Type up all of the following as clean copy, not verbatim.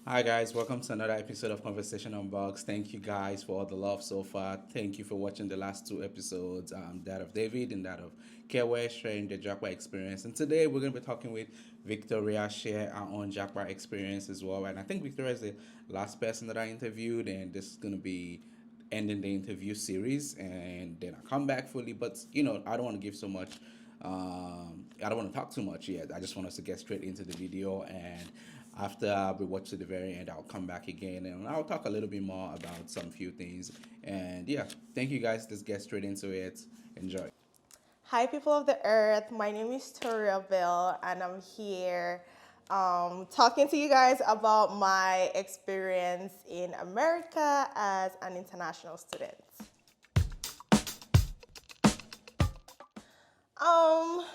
Hi guys, welcome to another episode of Conversation Unboxed. Thank you guys for all the love so far. Thank you for watching the last two episodes, that of David and that of Kewe sharing the Japa experience. And today we're going to be talking with Victoria, share our own Japa experience as well. And I think Victoria is the last person that I interviewed, and this is going to be ending the interview series. And then I come back fully, but I don't want to give so much. I don't want to talk too much yet. I just want us to get straight into the video, and after we watch to the very end, I'll come back again and I'll talk a little bit more about some few things. And yeah, thank you guys. Let's get straight into it. Enjoy. Hi, people of the earth. My name is Toria Bell, and I'm here talking to you guys about my experience in America as an international student. Um,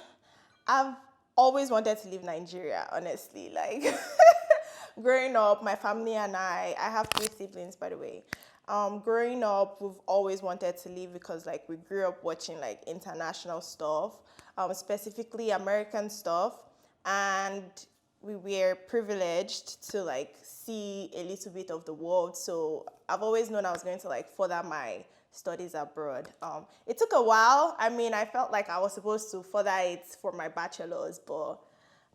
I've always wanted to leave Nigeria, honestly. Like, growing up, my family and I have three siblings, by the way. Growing up, we've always wanted to leave because, like, we grew up watching, like, international stuff, specifically American stuff. And we were privileged to, like, see a little bit of the world. So I've always known I was going to, like, further my studies abroad. It took a while. I mean, I felt like I was supposed to further it for my bachelor's, but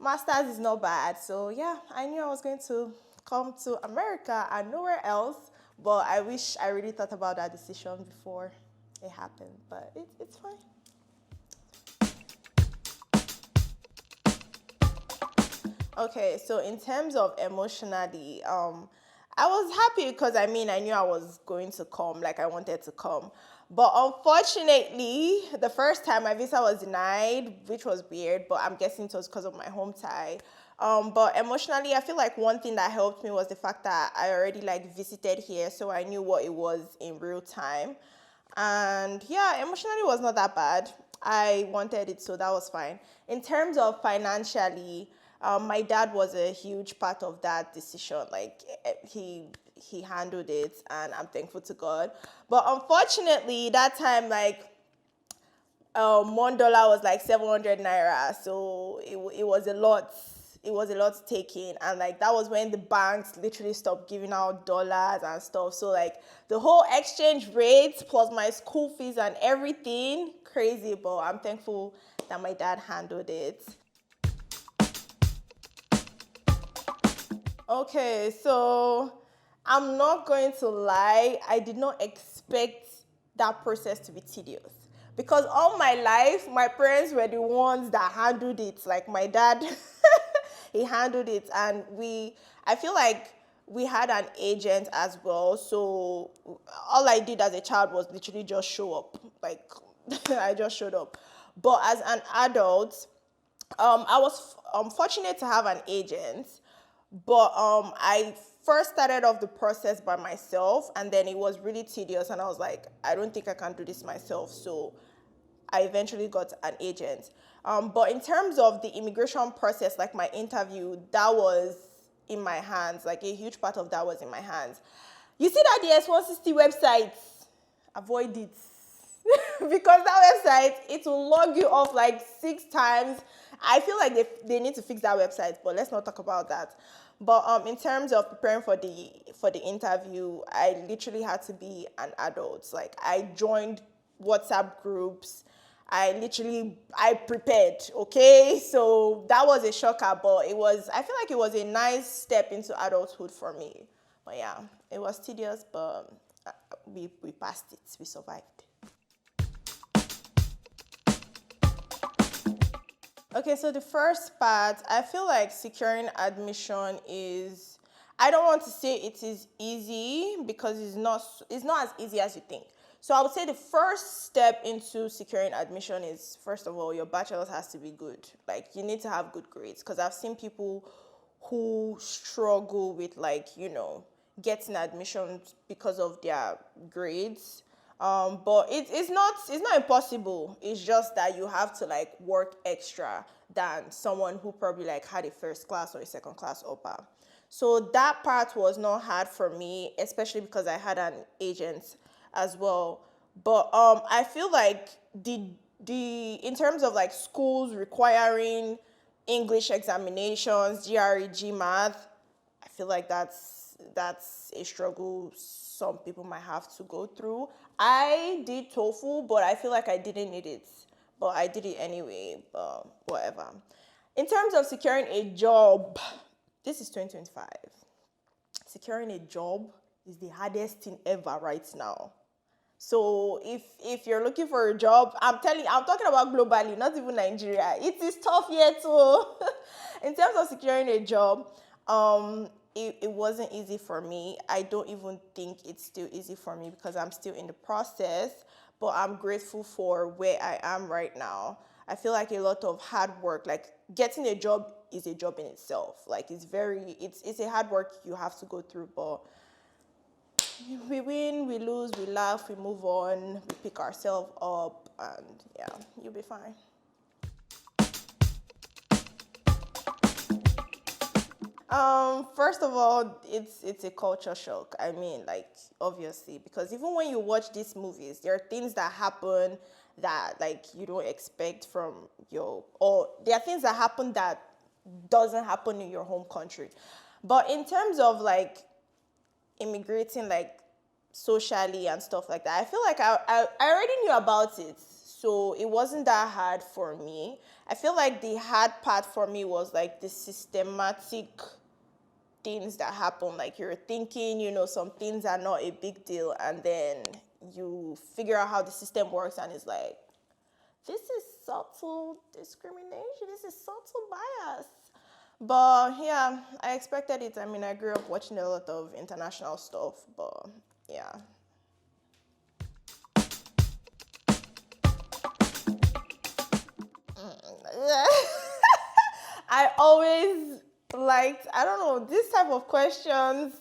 master's is not bad. So yeah, I knew I was going to come to America and nowhere else. But I wish I really thought about that decision before it happened. But it's fine. Okay, so in terms of emotionally, I was happy because I mean I knew I was going to come, like I wanted to come. But unfortunately, the first time my visa was denied, which was weird, but I'm guessing it was because of my home tie. But emotionally, I feel like one thing that helped me was the fact that I already like visited here, so I knew what it was in real time. And yeah, emotionally it was not that bad. I wanted it, so that was fine. In terms of financially, my dad was a huge part of that decision. Like he handled it, and I'm thankful to God. But unfortunately, that time like $1 was like 700 naira, so it was a lot. It was a lot taking, and like that was when the banks literally stopped giving out dollars and stuff. So like the whole exchange rate plus my school fees and everything crazy. But I'm thankful that my dad handled it. Okay, so I'm not going to lie, I did not expect that process to be tedious. Because all my life, my parents were the ones that handled it. Like my dad, he handled it. And I feel like we had an agent as well. So all I did as a child was literally just show up. Like, I just showed up. But as an adult, I was fortunate to have an agent, but I first started off the process by myself, and then it was really tedious, and I was like, I don't think I can do this myself. So I eventually got an agent. But in terms of the immigration process, like my interview, that was in my hands. Like a huge part of that was in my hands. You see that the S160 website, avoid it. Because that website, it will log you off like 6 times. I feel like they need to fix that website, but let's not talk about that. But in terms of preparing for the interview, I literally had to be an adult. Like I joined WhatsApp groups. I prepared, okay? So that was a shocker, but I feel like it was a nice step into adulthood for me. But yeah, it was tedious, but we passed it, we survived. Okay, so the first part, I feel like securing admission is, I don't want to say it is easy because it's not as easy as you think. So I would say the first step into securing admission is, first of all, your bachelor's has to be good. Like you need to have good grades because I've seen people who struggle with like, getting admissions because of their grades. But it's not impossible. It's just that you have to like work extra than someone who probably like had a first class or a second class upper. So that part was not hard for me, especially because I had an agent as well. But I feel like the in terms of like schools requiring English examinations, GRE, GMAT, feel like that's a struggle some people might have to go through. I did TOEFL, but I feel like I didn't need it. But I did it anyway, but whatever. In terms of securing a job, this is 2025. Securing a job is the hardest thing ever right now. So if you're looking for a job, I'm talking about globally, not even Nigeria. It is tough here too. In terms of securing a job, it wasn't easy for me. I don't even think it's still easy for me because I'm still in the process, but I'm grateful for where I am right now. I feel like a lot of hard work, like getting a job is a job in itself. Like it's a hard work you have to go through, but we win, we lose, we laugh, we move on, we pick ourselves up, and yeah, you'll be fine. First of all, it's a culture shock. I mean, like, obviously, because even when you watch these movies, there are things that happen that like you don't expect from or there are things that happen that doesn't happen in your home country. But in terms of like immigrating, like socially and stuff like that, I feel like I already knew about it, so it wasn't that hard for me. I feel like the hard part for me was like the systematic things that happen. Like you're thinking, some things are not a big deal, and then you figure out how the system works, and it's like, this is subtle discrimination, this is subtle bias. But yeah, I expected it. I mean, I grew up watching a lot of international stuff, but yeah. I always liked, I don't know, this type of questions.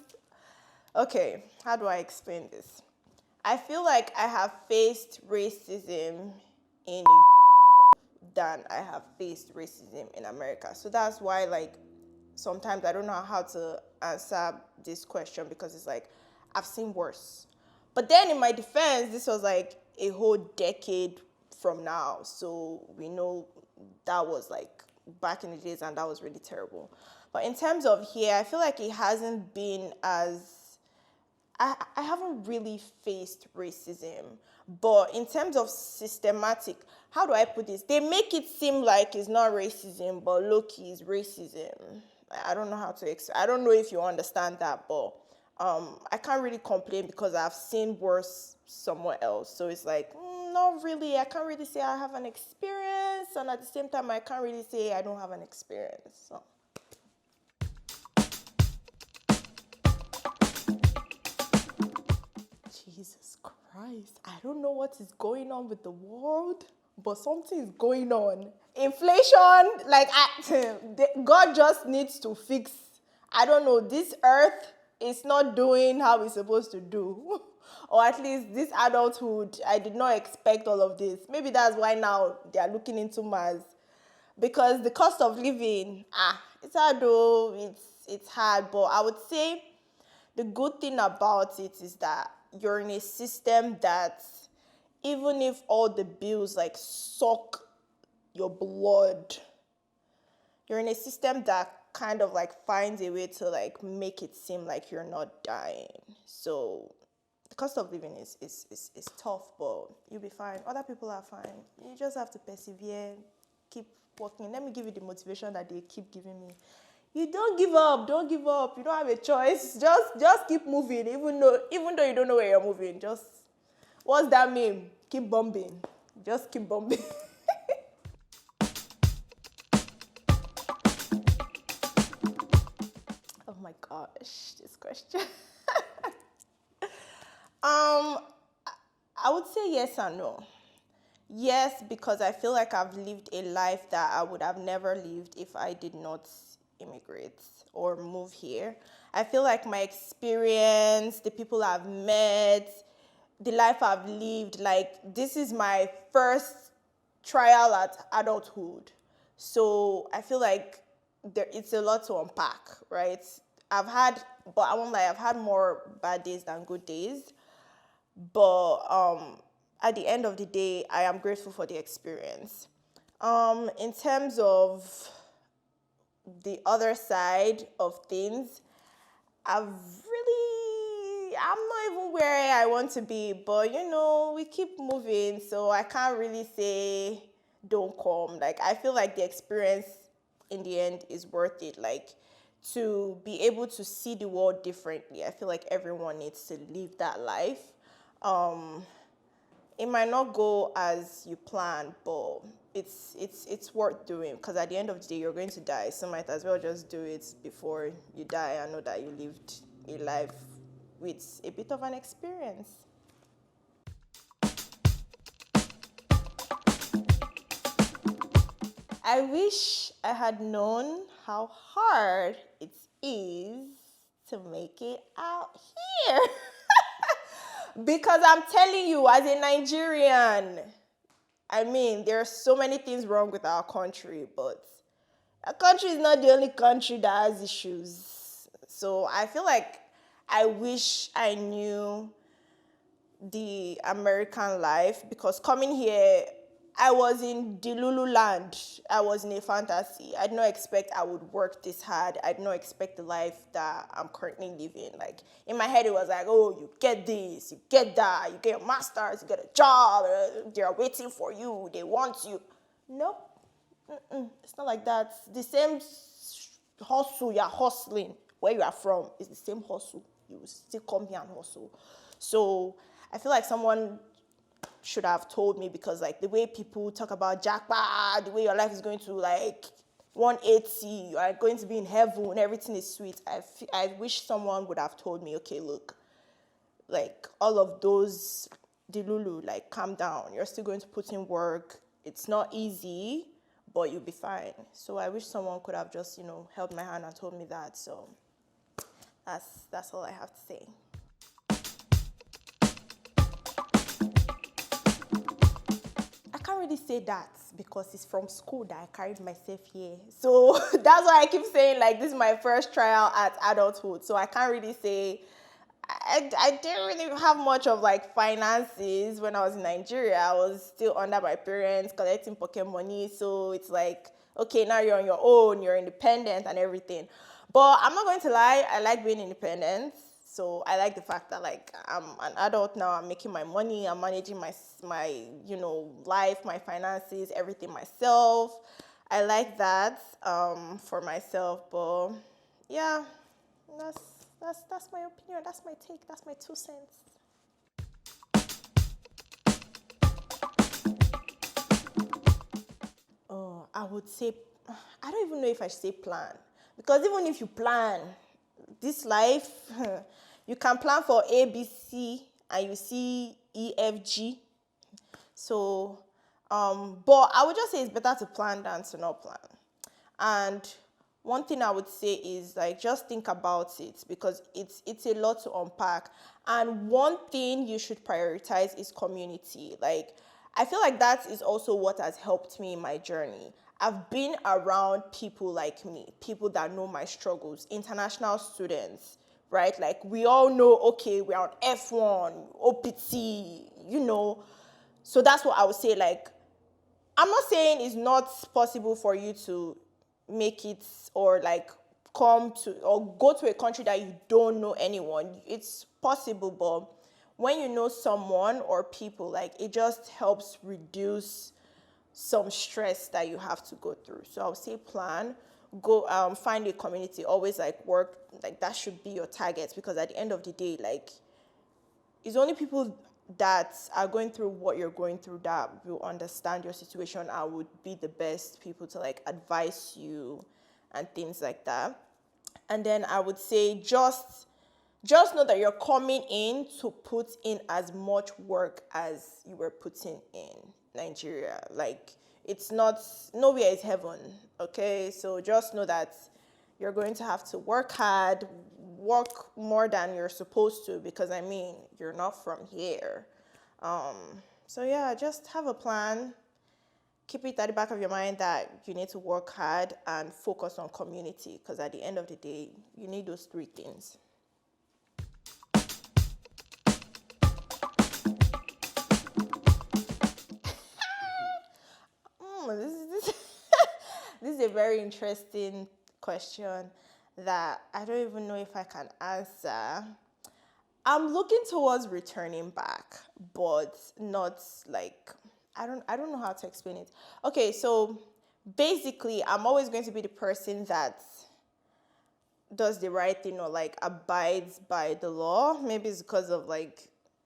Okay, how do I explain this? I feel like I have faced racism in than I have faced racism in America. So that's why, like, sometimes I don't know how to answer this question because it's like, I've seen worse. But then in my defense, this was like a whole decade from now. So we know that was like back in the days, and that was really terrible. But in terms of here, I feel like it hasn't been as I haven't really faced racism, but in terms of systematic, how do I put this? They make it seem like it's not racism, but low-key is racism. I don't know how to explain. I don't know if you understand that, but I can't really complain because I've seen worse somewhere else. So it's like, not really. I can't really say I have an experience, and at the same time, I can't really say I don't have an experience. So. Jesus Christ, I don't know what is going on with the world, but something is going on. Inflation, like, God just needs to fix, I don't know, this earth is not doing how it's supposed to do. Or at least this adulthood, I did not expect all of this. Maybe that's why now they are looking into Mars. Because the cost of living, it's hard though, it's hard, but I would say the good thing about it is that you're in a system that even if all the bills like suck your blood, you're in a system that kind of like finds a way to like make it seem like you're not dying. So the cost of living is tough, but you'll be fine. Other people are fine. You just have to persevere, keep working. Let me give you the motivation that they keep giving me. You don't give up. Don't give up. You don't have a choice. Just keep moving, even though you don't know where you're moving. Just, what's that mean? Keep bombing. Just keep bombing. Oh my gosh, this question. I would say yes and no. Yes, because I feel like I've lived a life that I would have never lived if I did not immigrate or move here. I feel like my experience, the people I've met, the life I've lived, like this is my first trial at adulthood. So I feel like it's a lot to unpack, right? But I won't lie, I've had more bad days than good days. But at the end of the day, I am grateful for the experience. In terms of the other side of things, I'm not even where I want to be, but we keep moving, so I can't really say don't come. Like, I feel like the experience in the end is worth it. Like, to be able to see the world differently, I feel like everyone needs to live that life. It might not go as you plan, but it's worth doing, because at the end of the day you're going to die, so might as well just do it before you die and know that you lived a life with a bit of an experience. I wish I had known how hard it is to make it out here. Because I'm telling you, as a Nigerian, I mean, there are so many things wrong with our country, but our country is not the only country that has issues. So I feel like I wish I knew the American life, because coming here, I was in the Lulu land. I was in a fantasy. I did not expect I would work this hard. I did not expect the life that I'm currently living. Like, in my head, it was like, oh, you get this, you get that, you get your master's, you get a job, they're waiting for you, they want you. Nope. It's not like that. The same hustle you're hustling where you are from is the same hustle. You will still come here and hustle. So I feel like someone should have told me, because like the way people talk about Japa, the way your life is going to like 180, you are going to be in heaven, everything is sweet. I wish someone would have told me, okay, look, like all of those, Lulu, like calm down. You're still going to put in work. It's not easy, but you'll be fine. So I wish someone could have just, held my hand and told me that. So that's all I have to say. I can't really say that because it's from school that I carried myself here. So that's why I keep saying, like, this is my first trial at adulthood. So I can't really say, I didn't really have much of like finances when I was in Nigeria. I was still under my parents, collecting pocket money. So it's like, okay, now you're on your own, you're independent and everything. But I'm not going to lie, I like being independent. So I like the fact that like I'm an adult now, I'm making my money, I'm managing my life, my finances, everything myself. I like that for myself. But yeah, that's my opinion, that's my take, that's my 2 cents. Oh, I would say, I don't even know if I should say plan. Because even if you plan this life, you can plan for A, B, C, and you see E, F, G. So, but I would just say it's better to plan than to not plan. And one thing I would say is like, just think about it, because it's a lot to unpack. And one thing you should prioritize is community. Like, I feel like that is also what has helped me in my journey. I've been around people like me, people that know my struggles, international students, right? Like, we all know, okay, we're on F1, OPT, So that's what I would say. Like, I'm not saying it's not possible for you to make it, or like come to or go to a country that you don't know anyone. It's possible, but when you know someone or people, like, it just helps reduce some stress that you have to go through. So I would say plan, go find a community, always like work, like that should be your target, because at the end of the day, like, it's only people that are going through what you're going through that will understand your situation and would be the best people to like advise you and things like that. And then I would say just know that you're coming in to put in as much work as you were putting in Nigeria. Like, it's not, nowhere is heaven, okay? So just know that you're going to have to work hard, work more than you're supposed to, because I mean, you're not from here. So yeah, just have a plan. Keep it at the back of your mind that you need to work hard and focus on community, because at the end of the day, you need those 3 things. This is this is a very interesting question. that I don't even know if I can answer. I'm looking towards returning back, but not like I don't know how to explain it. Okay, so basically I'm always going to be the person that does the right thing or like abides by the law. Maybe it's because of like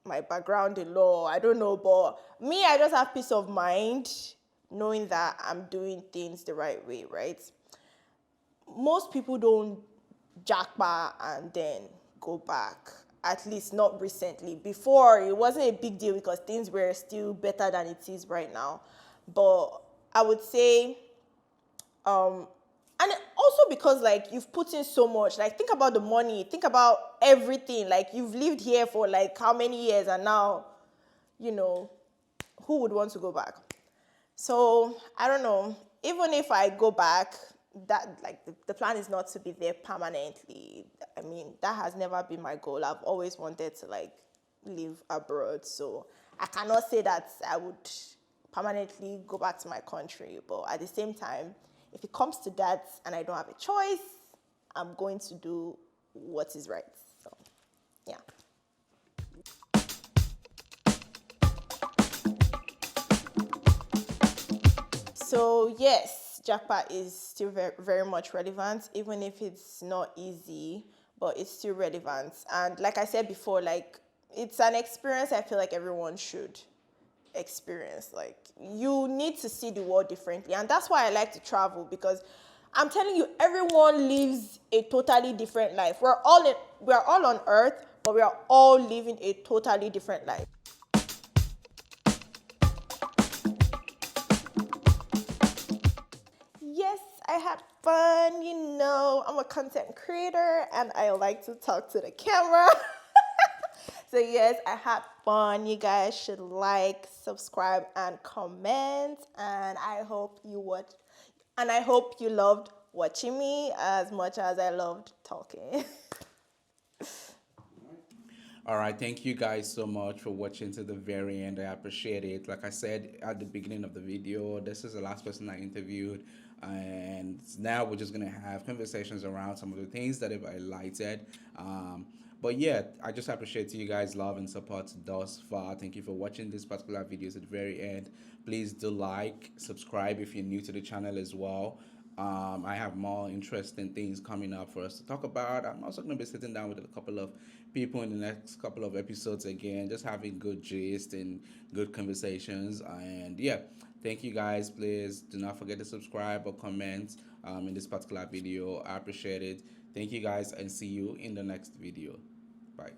my background in law. I don't know, but me, I just have peace of mind knowing that I'm doing things the right way, right? Most people don't jackpot and then go back. At least not recently. Before it wasn't a big deal because things were still better than it is right now. But I would say and also because like you've put in so much, like think about the money, think about everything, like you've lived here for like how many years, and now you know who would want to go back. So I don't know, even if I go back, that like the plan is not to be there permanently. I mean, that has never been my goal. I've always wanted to like live abroad, so I cannot say that I would permanently go back to my country, but at the same time, if it comes to that and I don't have a choice, I'm going to do what is right. So, yeah. So, yes, Japa is still very, very much relevant, even if it's not easy, but it's still relevant. And like I said before, like it's an experience I feel like everyone should experience. Like you need to see the world differently, and that's why I like to travel, because I'm telling you, everyone lives a totally different life. We're all on earth, but we are all living a totally different life. Yes, I had fun. I'm a content creator and I like to talk to the camera. So yes, I had fun. You guys should like, subscribe, and comment. And I hope you loved watching me as much as I loved talking. All right, thank you guys so much for watching to the very end. I appreciate it. Like I said at the beginning of the video, this is the last person I interviewed, and now we're just gonna have conversations around some of the things that I've highlighted. But yeah, I just appreciate you guys' love and support thus far. Thank you for watching this particular video to the very end. Please do like, subscribe if you're new to the channel as well. I have more interesting things coming up for us to talk about. I'm also going to be sitting down with a couple of people in the next couple of episodes again, just having good gist and good conversations. And yeah, thank you guys. Please do not forget to subscribe or comment in this particular video. I appreciate it. Thank you guys and see you in the next video. Bye.